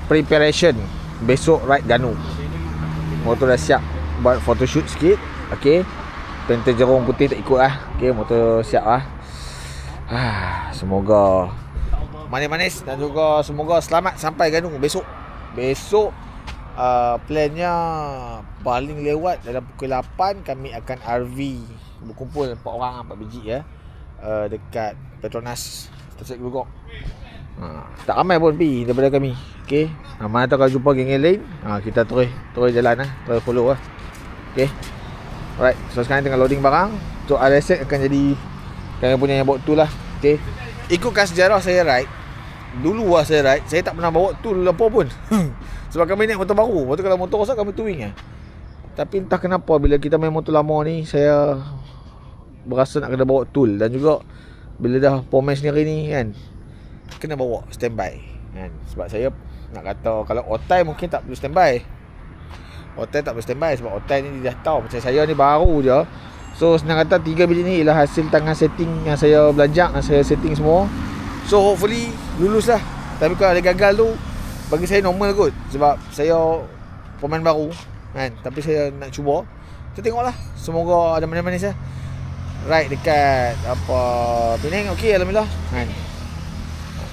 preparation. Besok ride Ganu. Motor dah siap buat photoshoot sikit. Okay, penter jerung putih tak ikut lah. Okay, motor siap lah. Semoga manis-manis dan juga semoga selamat sampai Ganu besok. Besok plannya paling lewat dalam pukul 8 kami akan RV berkumpul 4 orang 4 biji ya. Dekat Petronas Stasiun Gugok. Tak ramai pun pergi daripada kami. Okay, mana tahu kalau jumpa geng lain, kita terus jalan lah, terus follow lah. Okay, alright, so sekarang tengah loading barang. So RSX akan jadi kami punya yang bawa tool lah. Okay, ikutkan sejarah saya ride. Dulu lah saya ride, saya tak pernah bawa tool lampau pun. Sebab kami naik motor baru. Lepas tu kalau motor rosak kami touring lah. Tapi entah kenapa bila kita main motor lama ni, saya berasa nak kena bawa tool. Dan juga bila dah pomen sendiri ni kan, kena bawa standby kan. Sebab saya nak kata kalau otai mungkin tak perlu standby. Otai tak perlu standby sebab otai ni dia dah tahu. Macam saya ni baru je. So senang kata 3 biji ni ialah hasil tangan setting yang saya belajar, yang saya setting semua. So hopefully lulus lah. Tapi kalau ada gagal tu, bagi saya normal kot. Sebab saya pemain baru kan. Tapi saya nak cuba. Kita tengoklah. Semoga ada manis-manis lah. Ride dekat Penang okey alhamdulillah kan.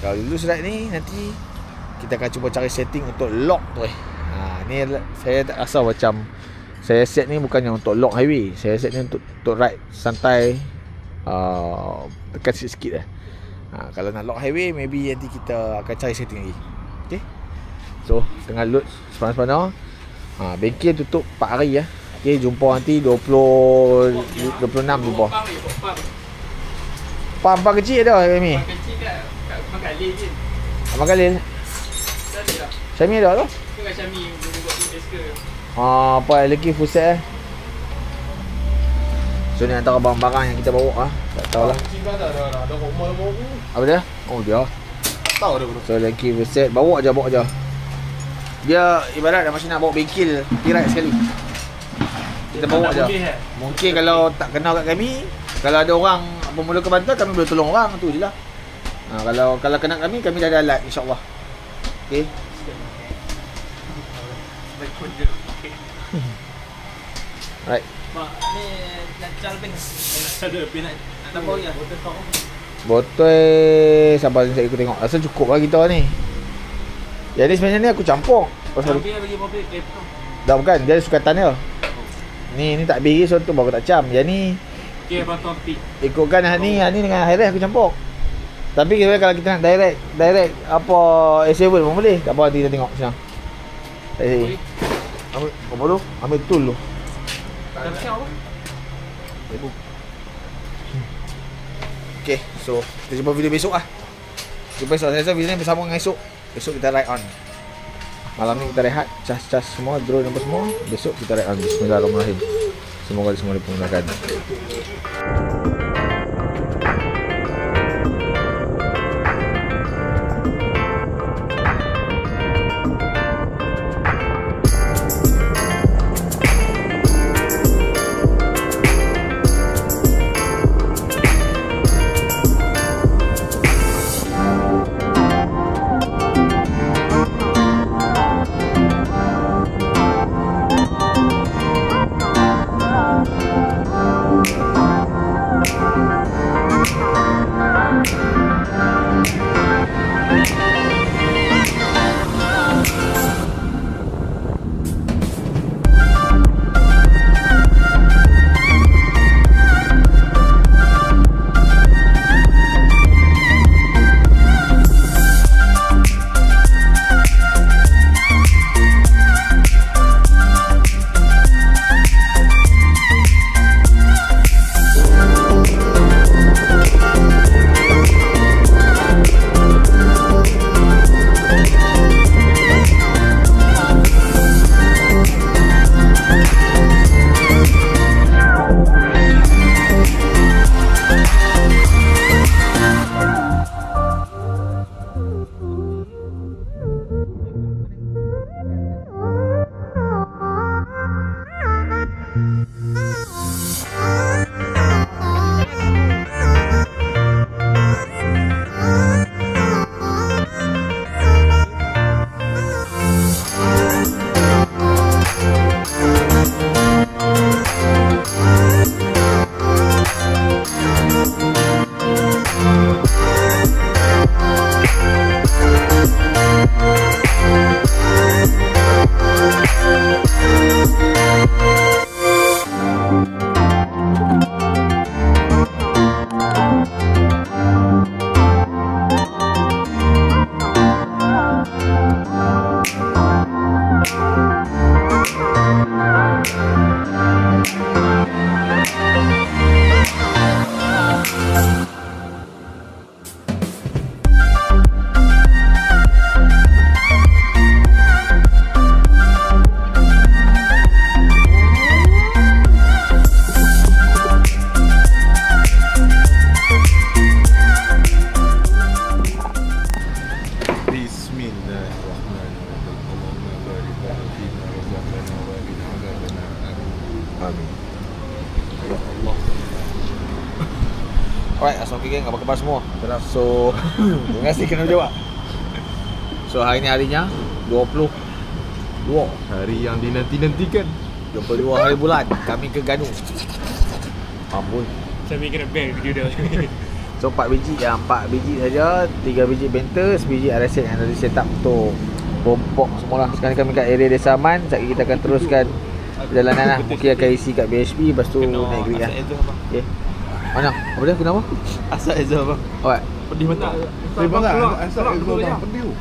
Kalau lulus ride ni, nanti kita akan cuba cari setting untuk lock tu. Ni saya tak rasa macam saya set ni bukannya untuk lock highway. Saya set ni untuk ride santai, tekan sikit-sikit lah. Kalau nak lock highway, maybe nanti kita akan cari setting lagi. Okay, so tengah load sepanjang-sepanjang. Bengkel tutup 4 hari lah. Okay, jumpa nanti 26 jumpa. Pam kecil ada kami. Pam kecil kat Magalil je. Magalil. Syami ada tu? Kat Syami boleh buat test ke. Apa lagi full set So ni antara barang-barang yang kita bawa tak tahulah. Ada rumah baru. Apa dia? Oh dia. Tahu dah bro. So lagi full set, bawa je. Dia ibarat dah macam nak bawa bengkel tirai sekali. Kita bawa je. Mungkin kalau tak kenal kat kami, kalau ada orang bermula ke bantal, kami boleh tolong orang, tu je lah. Kalau kena kami dah ada alat insyaAllah. Okay. Right. Mak ni nak cal pin. Ada pin nak tambah ya. Botol sabar saya ikut tengok. Rasa cukup lah kita ni. Yang ni sebenarnya ni aku campur. Pasal dia bagi public tu. dah bukan, dia sukatan dia. Ni tak habis so tu baru tak cam. Yang ni okey botol pi. ikutkan ni dengan high aku campur. Tapi kalau kita nak direct apa A7 pun boleh. Tak apa, nanti kita tengok senang. Ambil apa tu? Ambil tool tu. Tak siap apa? Okay, so kita jumpa video besok lah. Jumpa esok. Saya rasa video ni bersama dengan esok. Besok kita ride on. Malam ni kita rehat, cas semua, drone apa semua. Besok kita ride on. Bismillahirrahmanirrahim. Semoga semua dipermudahkan. khabar semua. So terima kasih kena jawab. So hari ni harinya 22 Hari yang dinanti-nantikan. 22 hari bulan kami ke Ganu. Ambul. Saya kena ban video dia. So 4 biji saja, 3 biji banter, 1 biji RSN yang dah di set up untuk bompok semualah. Sekarang kami kat area Desa Aman. Sekejap kita akan teruskan perjalanan lah. Mungkin akan isi kat BHP, lepas tu naik grid lah. Okay. Mana? Apa dia? Kenapa? Asal Ezra bang. Alright. Pedih mata. Pedih mata. Asal keluar Ezra je. bang pedih.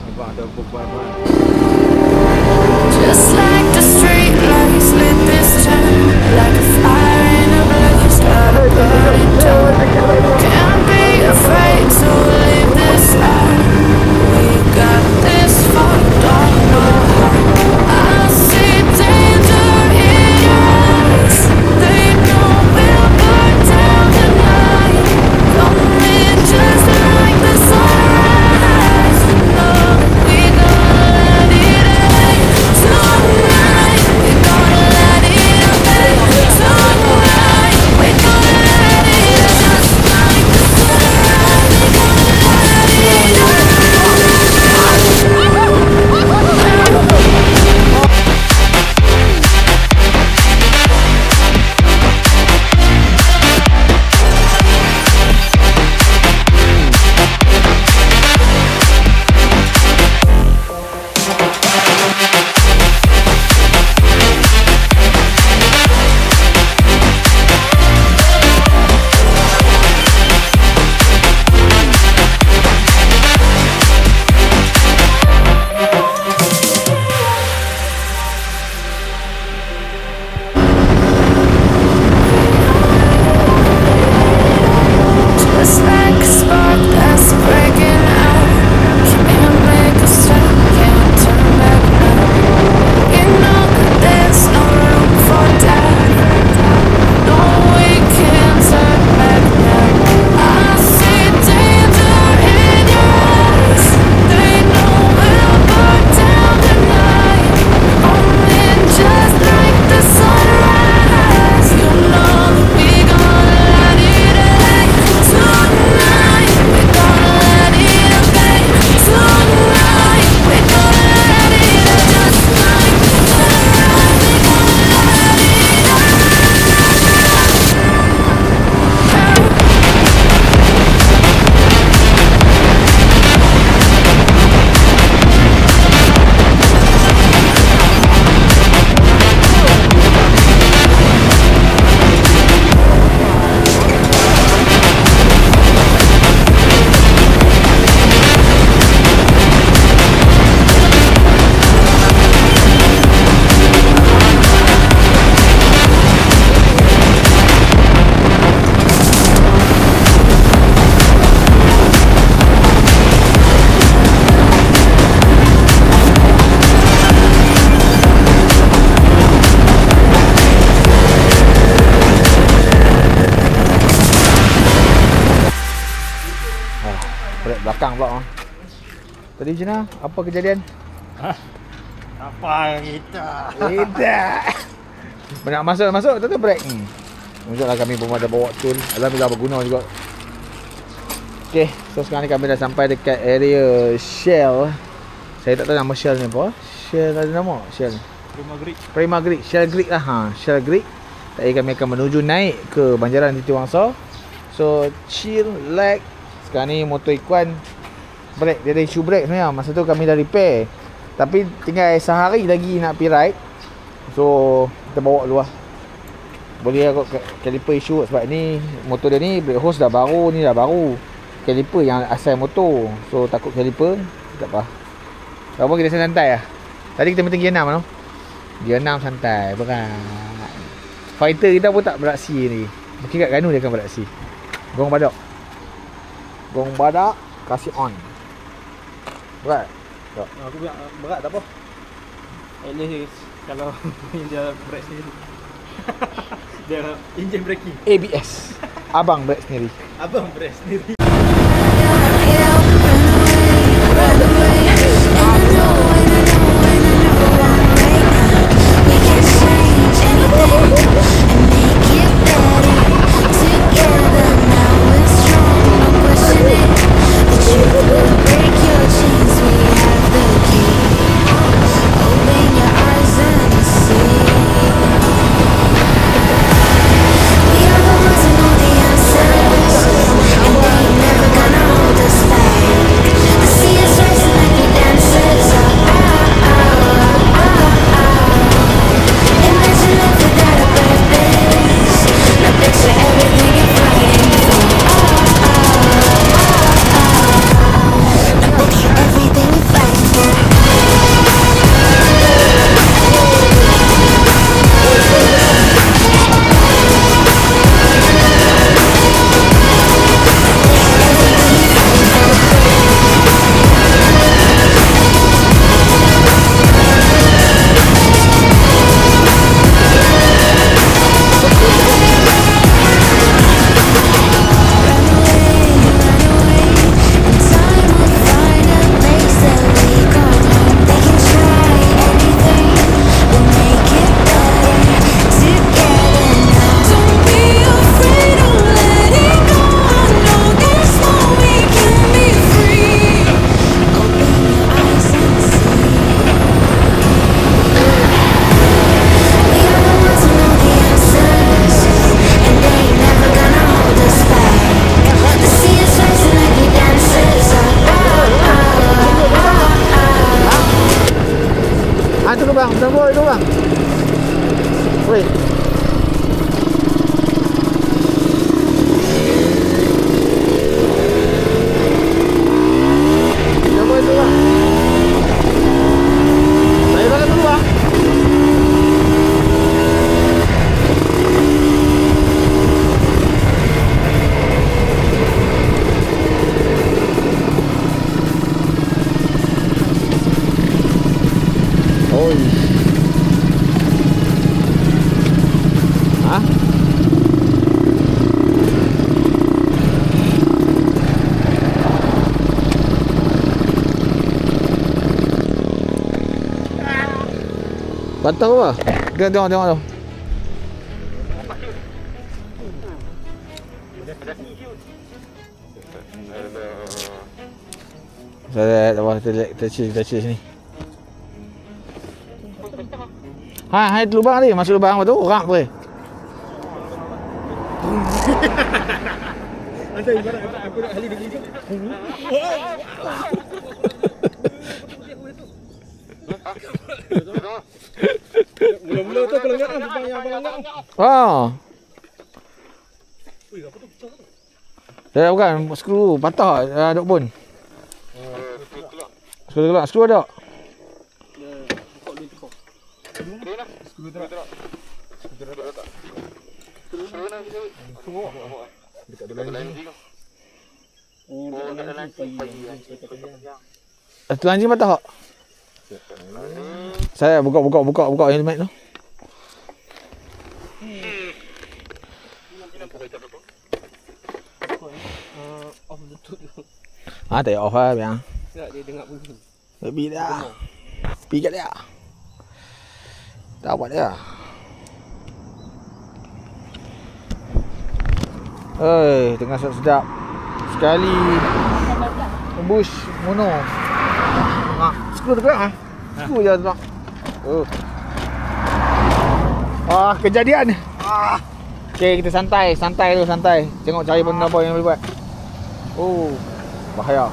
Abang ada apa-apa. Just like the street lights lit this town, like a fire in a blaze, gotta burn it down. Can't be afraid to leave this out. We got this far, don't know how. I see danger in your eyes. They know we'll burn down tonight. Coming just like the sunrise. No, we gonna let it out tonight. We gonna let it out tonight. We gonna let it out just like the sunrise. We gonna let it out. Just like a spark that's breaking out. Can't make a stop, can't turn back now. You know that there's no room for doubt. No, we can't turn back now. I see danger in your eyes. They know we'll burn down tonight. Coming just like the sunrise. You know that we gonna let it out tonight. We gonna let it out tonight. We gonna let it out just like the sunrise. We gonna let it out. Brek belakang pula. Tadi Jena, apa kejadian? Apa kita? Tidak. Nak masuk tu brek. Tunjuklah kami pun ada bawa tool. Alhamdulillah berguna juga. Okay, so sekarang ni kami dah sampai dekat area Shell. Saya tak tahu nama Shell ni apa. Shell ada nama Shell ni. Prima Grid. Shell Grid lah. Shell Grid. Tadi kami akan menuju naik ke Banjaran Titi Wangsa. So chill, lag. Sekarang ni motor Ikuan brake, dia ada issue brake sebenarnya. Masa tu kami dah repair, tapi tinggal sehari lagi nak pergi ride. So kita bawa dulu lah. Boleh lah kot caliper issue. Sebab ni motor dia ni brake hose dah baru, ni dah baru. Caliper yang asal motor. So takut caliper, tak apa. Apa kita santai lah. Tadi kita meeting gear 6 tau. Gear 6 santai, berat. Fighter kita pun tak beraksi ni. Mungkin kat Ganu dia akan beraksi. Gong badak. Gong badak, kasih on. Berat? Tak. Aku bilang berat tak apa. At least kalau dia brake sendiri. Dia engine braking. ABS. Abang brake sendiri. Abang brake sendiri. And make it better together now. Patah apa? Tengok tu. Saya apa kita chill sini. Hai lubang tadi, masuk lubang apa tu? Orang apa? Ada ibarat aku nak kali dia. Mula-mula tu pelengak kan, lubang yang pelengak. Ui, apa tu pecah tu? Dah bukan skru patah dok pun. Skru ada. Skru terak. Dekat dalam anjing. Oh, dalam anjing Tu anjing patah tak? Saya buka helmet tu. Off betul tu. Tak payah off lah biar. Tak, dia dengar bunyi. Pergi dah. Pergi kat dia. Tak buat dia. Tengah sedap. Sekali tembus mono. Skru tu kan? Skru je tu. Kejadian. Okey, kita santai. Tengok cari benda apa yang boleh buat. Bahaya.